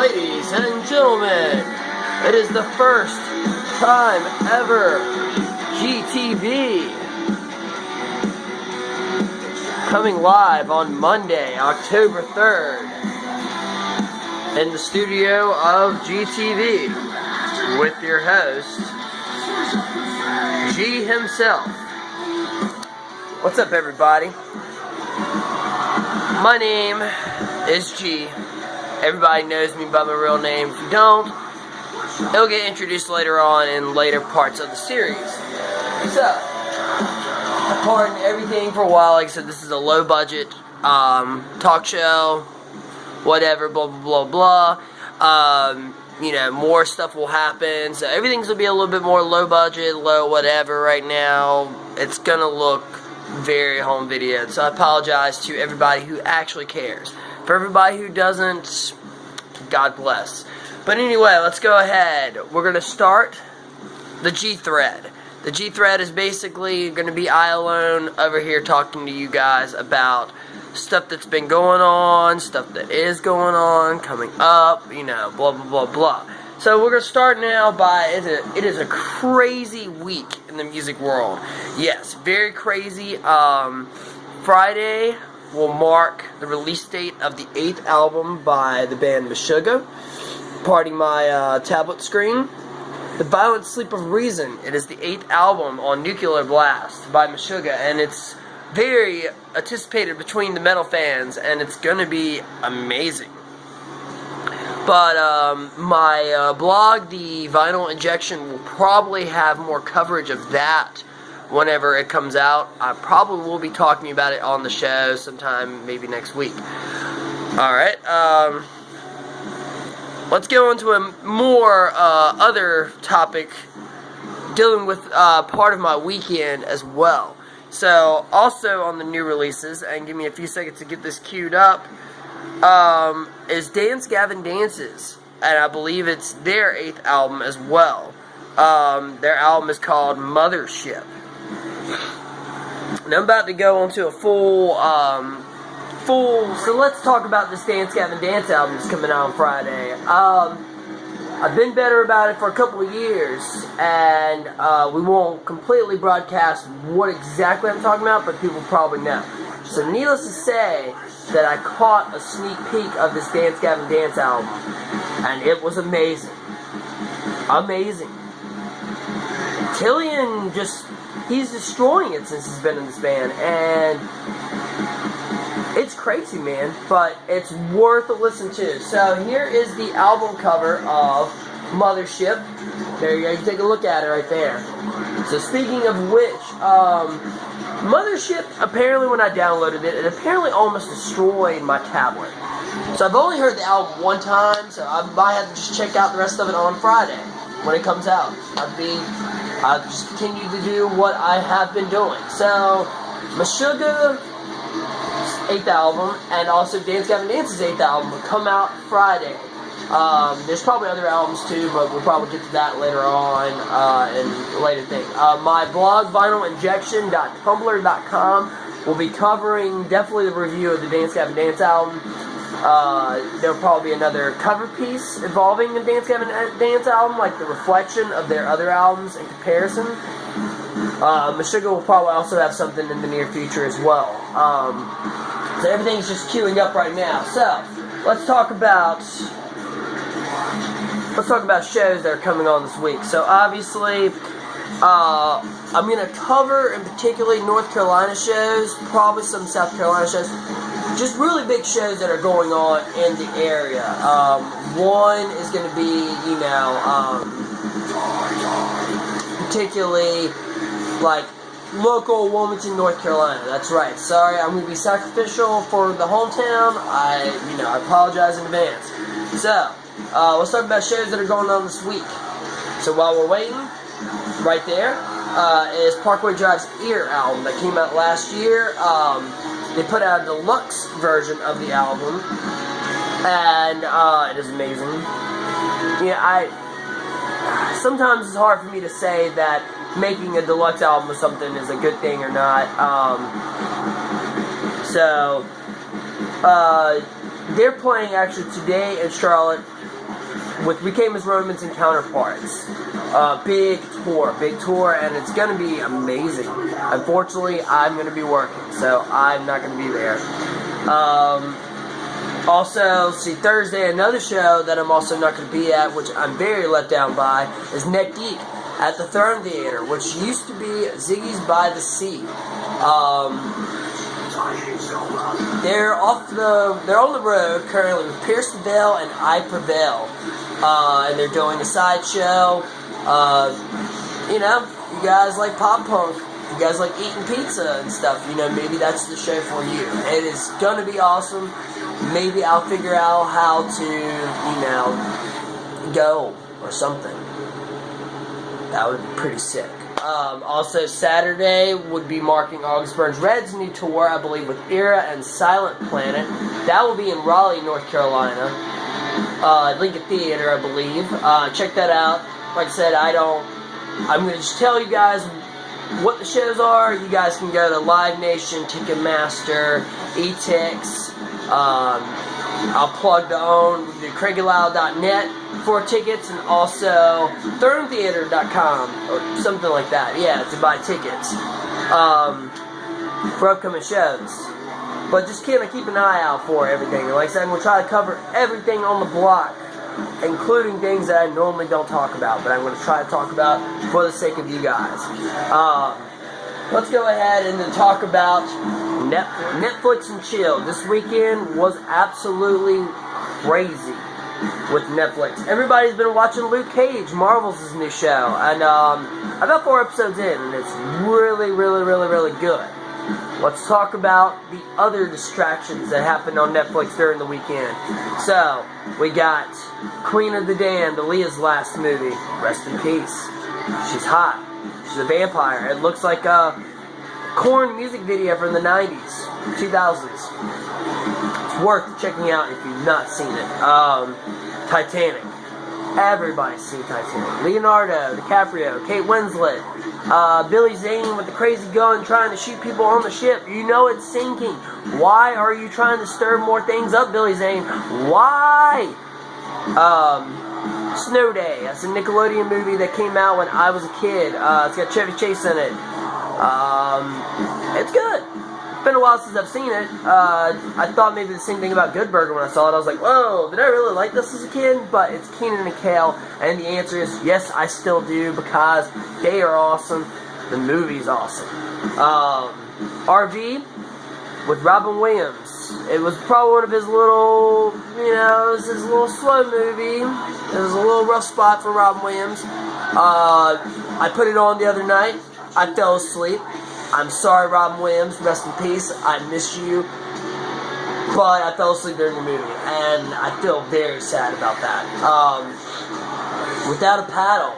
Ladies and gentlemen, it is the first time ever GTV coming live on Monday, October 3rd in the studio of GTV with your host, G himself. What's up, everybody? My name is G. Everybody knows me by my real name. If you don't, it'll get introduced later on in later parts of the series. So, pardon everything for a while. Like I said, this is a low budget talk show, whatever, blah, blah, blah, blah. More stuff will happen. So everything's going to be a little bit more low budget, low whatever right now. It's going to look very home video. So I apologize to everybody who actually cares. For everybody who doesn't, God bless. But anyway, let's go ahead. We're going to start the G thread. The G thread is basically going to be I alone over here talking to you guys about stuff that's been going on, stuff that is going on, coming up, blah, blah, blah, blah. So we're going to start now by, it is a crazy week in the music world. Yes, very crazy. Friday will mark the release date of the 8th album by the band Meshuggah. Parting my tablet screen. The Violent Sleep of Reason. It is the 8th album on Nuclear Blast by Meshuggah, and it's very anticipated between the metal fans, and it's going to be amazing. But my blog, The Vinyl Injection, will probably have more coverage of that whenever it comes out. I probably will be talking about it on the show sometime, maybe next week. Alright, let's go into a more other topic dealing with part of my weekend as well. So, also on the new releases, and give me a few seconds to get this queued up, is Dance Gavin Dances, and I believe it's their 8th album as well. Their album is called Mothership. And I'm about to go into a full, so let's talk about this Dance Gavin Dance album that's coming out on Friday. I've been better about it for a couple of years, and we won't completely broadcast what exactly I'm talking about, but people probably know. So needless to say that I caught a sneak peek of this Dance Gavin Dance album, and it was amazing. Amazing. Killian he's destroying it since he's been in this band, and it's crazy, man, but it's worth a listen to. So here is the album cover of Mothership. There you go, you can take a look at it right there. So speaking of which, Mothership, apparently when I downloaded it, it apparently almost destroyed my tablet. So I've only heard the album one time, so I might have to just check out the rest of it on Friday when it comes out. I'll just continue to do what I have been doing. So, Meshuggah's 8th album, and also Dance Gavin Dance's 8th album will come out Friday. There's probably other albums too, but we'll probably get to that later on in a later thing. My blog, vinylinjection.tumblr.com, will be covering definitely the review of the Dance Gavin Dance album. There'll probably be another cover piece involving the Dance Gavin Dance album, like the reflection of their other albums in comparison. Meshuggah will probably also have something in the near future as well. So everything's just queuing up right now. So let's talk about shows that are coming on this week. So obviously, I'm going to cover in particularly North Carolina shows, probably some South Carolina shows. Just really big shows that are going on in the area. One is going to be, particularly like local Wilmington, North Carolina. That's right. Sorry, I'm going to be sacrificial for the hometown. I apologize in advance. So, let's talk about shows that are going on this week. So while we're waiting, right there is Parkway Drive's Ear album that came out last year. They put out a deluxe version of the album, and it is amazing. Sometimes it's hard for me to say that making a deluxe album of something is a good thing or not. So They're playing actually today in Charlotte with We Came as Romans and Counterparts. Big tour, and it's going to be amazing. Unfortunately, I'm going to be working, so I'm not going to be there. Also, see, Thursday, another show that I'm also not going to be at, which I'm very let down by, is Neck Deep at the Throne Theater, which used to be Ziggy's by the Sea. They're on the road currently with Pierce the Veil and I Prevail, and they're doing a sideshow. You guys like pop punk, you guys like eating pizza and stuff, maybe that's the show for you. It is gonna be awesome. Maybe I'll figure out how to, go or something. That would be pretty sick. Also, Saturday would be marking August Burns Red's new tour, I believe, with Era and Silent Planet. That will be in Raleigh, North Carolina. Lincoln Theater, I believe. Check that out. Like I said, I'm going to just tell you guys what the shows are. You guys can go to Live Nation, Ticketmaster, eTix. I'll plug the CraigieLyle.net for tickets, and also ThroneTheater.com or something like that. Yeah, to buy tickets for upcoming shows. But just keep an eye out for everything. Like I said, I'm going to try to cover everything on the block, including things that I normally don't talk about, but I'm going to try to talk about for the sake of you guys. Let's go ahead and then talk about Netflix and chill. This weekend was absolutely crazy with Netflix. Everybody's been watching Luke Cage, Marvel's new show, and I'm about 4 episodes in, and it's really, really, really, really good. Let's talk about the other distractions that happened on Netflix during the weekend. So, we got Queen of the Damned, Aaliyah's last movie. Rest in peace. She's hot. She's a vampire. It looks like a Korn music video from the 90s, 2000s. It's worth checking out if you've not seen it. Titanic. Everybody's seen Titanic. Leonardo DiCaprio, Kate Winslet, Billy Zane with the crazy gun trying to shoot people on the ship. You know it's sinking. Why are you trying to stir more things up, Billy Zane? Why? Snow Day. That's a Nickelodeon movie that came out when I was a kid. It's got Chevy Chase in it. It's good. It's been a while since I've seen it. I thought maybe the same thing about Good Burger when I saw it. I was like, whoa, did I really like this as a kid? But it's Kenan and Kel, and the answer is yes, I still do, because they are awesome. The movie's awesome. RV with Robin Williams. It was probably one of his little, it was his little slow movie. It was a little rough spot for Robin Williams. I put it on the other night. I fell asleep. I'm sorry, Robin Williams. Rest in peace. I miss you. But I fell asleep during the movie, and I feel very sad about that. Without a Paddle.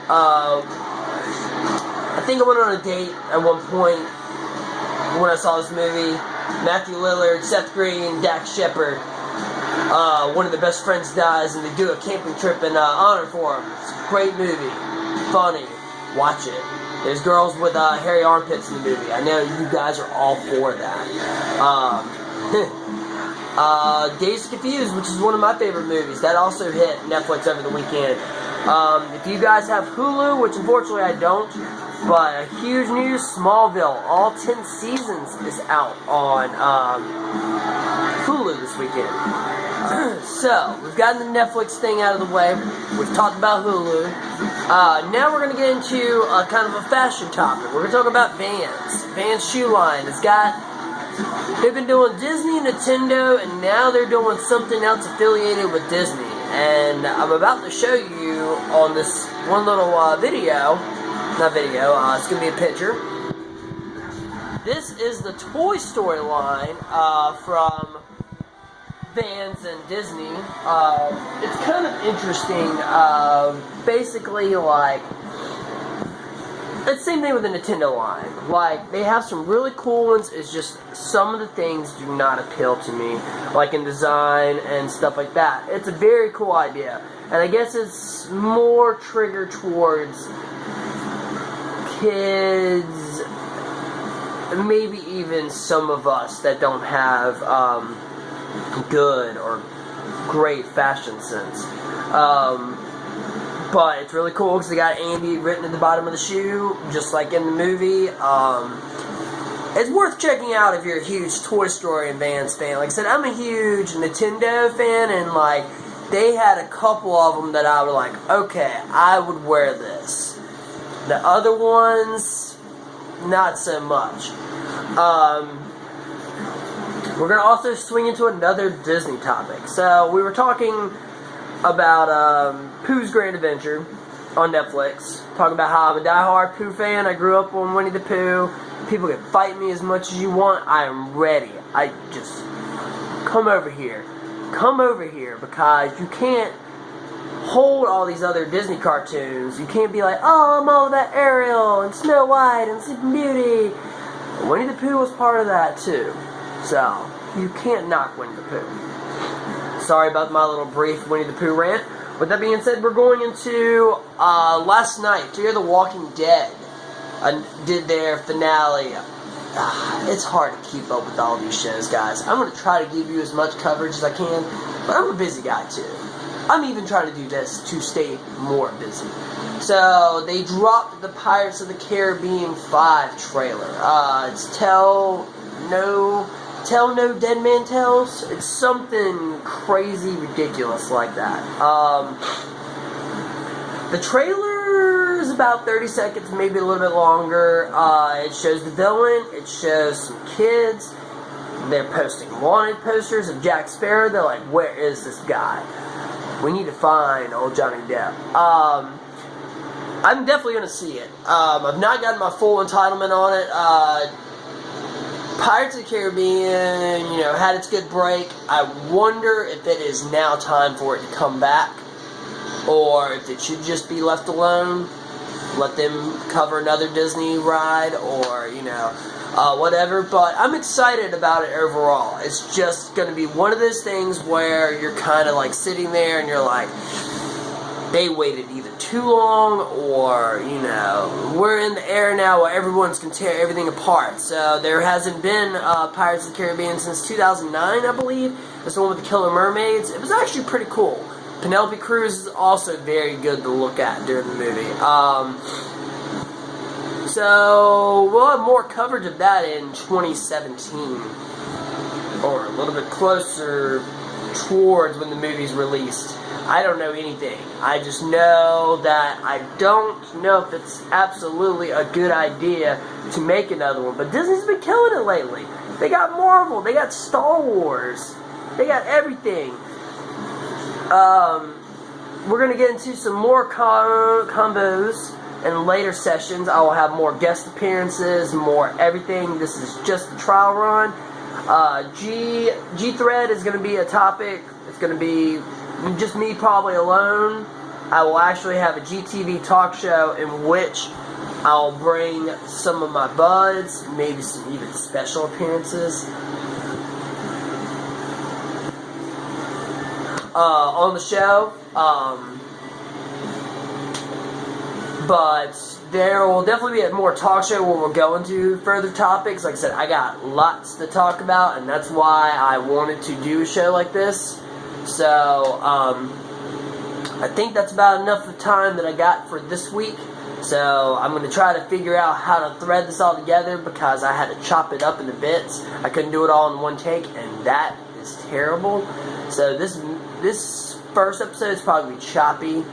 I think I went on a date at one point when I saw this movie. Matthew Lillard, Seth Green, Dax Shepard. One of their best friends dies, and they do a camping trip in honor for him. It's a great movie. Funny. Watch it. There's girls with hairy armpits in the movie. I know you guys are all for that. Dazed and Confused, which is one of my favorite movies. That also hit Netflix over the weekend. If you guys have Hulu, which unfortunately I don't, but huge news, Smallville, all 10 seasons is out on Hulu this weekend. So, we've gotten the Netflix thing out of the way. We've talked about Hulu. Now we're going to get into kind of a fashion topic. We're going to talk about Vans. Vans shoe line. They've been doing Disney, Nintendo, and now they're doing something else affiliated with Disney. And I'm about to show you on this one little video. Not video, it's going to be a picture. This is the Toy Story line from Vans and Disney. It's kind of interesting. Basically, it's the same thing with the Nintendo line. They have some really cool ones. It's just some of the things do not appeal to me, like in design and stuff like that. It's a very cool idea, and I guess it's more triggered towards kids, maybe even some of us that don't have good or great fashion sense. But it's really cool because they got Andy written at the bottom of the shoe, just like in the movie. It's worth checking out if you're a huge Toy Story and Vans fan. Like I said, I'm a huge Nintendo fan, and like they had a couple of them that I was like, okay, I would wear this. The other ones, not so much. We're going to also swing into another Disney topic. So, we were talking about Pooh's Grand Adventure on Netflix. Talking about how I'm a diehard Pooh fan. I grew up on Winnie the Pooh. People can fight me as much as you want. I am ready. I just, come over here. Come over here, because you can't hold all these other Disney cartoons. You can't be like, oh, I'm all about Ariel and Snow White and Sleeping Beauty. Winnie the Pooh was part of that too. So, you can't knock Winnie the Pooh. Sorry about my little brief Winnie the Pooh rant. With that being said, we're going into last night. Fear the Walking Dead did their finale. It's hard to keep up with all these shows, guys. I'm going to try to give you as much coverage as I can, but I'm a busy guy too. I'm even trying to do this to stay more busy. So, they dropped the Pirates of the Caribbean 5 trailer. It's Tell No Dead Man Tells. It's something crazy, ridiculous like that. The trailer is about 30 seconds, maybe a little bit longer. It shows the villain. It shows some kids. They're posting wanted posters of Jack Sparrow. They're like, where is this guy? We need to find old Johnny Depp. I'm definitely going to see it. I've not gotten my full entitlement on it. Pirates of the Caribbean, had its good break. I wonder if it is now time for it to come back, or if it should just be left alone. Let them cover another Disney ride, or, whatever. But I'm excited about it overall. It's just going to be one of those things where you're kind of like sitting there and you're like, they waited either too long, or, we're in the era now where everyone's going to tear everything apart. So there hasn't been Pirates of the Caribbean since 2009, I believe. It's the one with the killer mermaids. It was actually pretty cool. Penelope Cruz is also very good to look at during the movie. So we'll have more coverage of that in 2017, or a little bit closer towards when the movie's released. I don't know anything. I just know that I don't know if it's absolutely a good idea to make another one. But Disney's been killing it lately. They got Marvel. They got Star Wars. They got everything. We're going to get into some more combos in later sessions. I will have more guest appearances, more everything. This is just the trial run. G-Thread is going to be a topic. It's going to be just me probably alone. I will actually have a GTV talk show in which I'll bring some of my buds, maybe some even special appearances on the show. But there will definitely be a more talk show where we'll go into further topics. Like I said, I got lots to talk about, and that's why I wanted to do a show like this. So, I think that's about enough of time that I got for this week. So, I'm going to try to figure out how to thread this all together, because I had to chop it up into bits. I couldn't do it all in one take, and that is terrible. So, this first episode is probably choppy.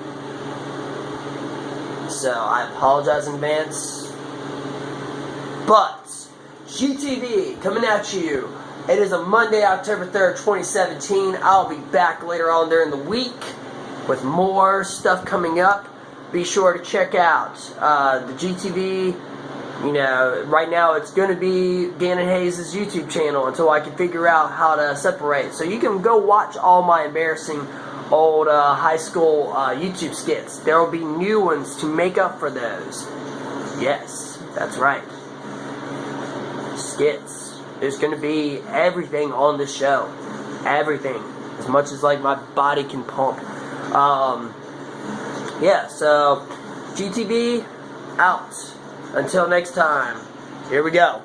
So, I apologize in advance. But, GTV coming at you. It is a Monday, October 3rd, 2017. I'll be back later on during the week with more stuff coming up. Be sure to check out the GTV. Right now it's going to be Gannon Hayes' YouTube channel until I can figure out how to separate. So you can go watch all my embarrassing old high school YouTube skits. There will be new ones to make up for those. Yes, that's right. Skits. There's going to be everything on this show. Everything. As much as, my body can pump. Yeah, so, GTV, out. Until next time, here we go.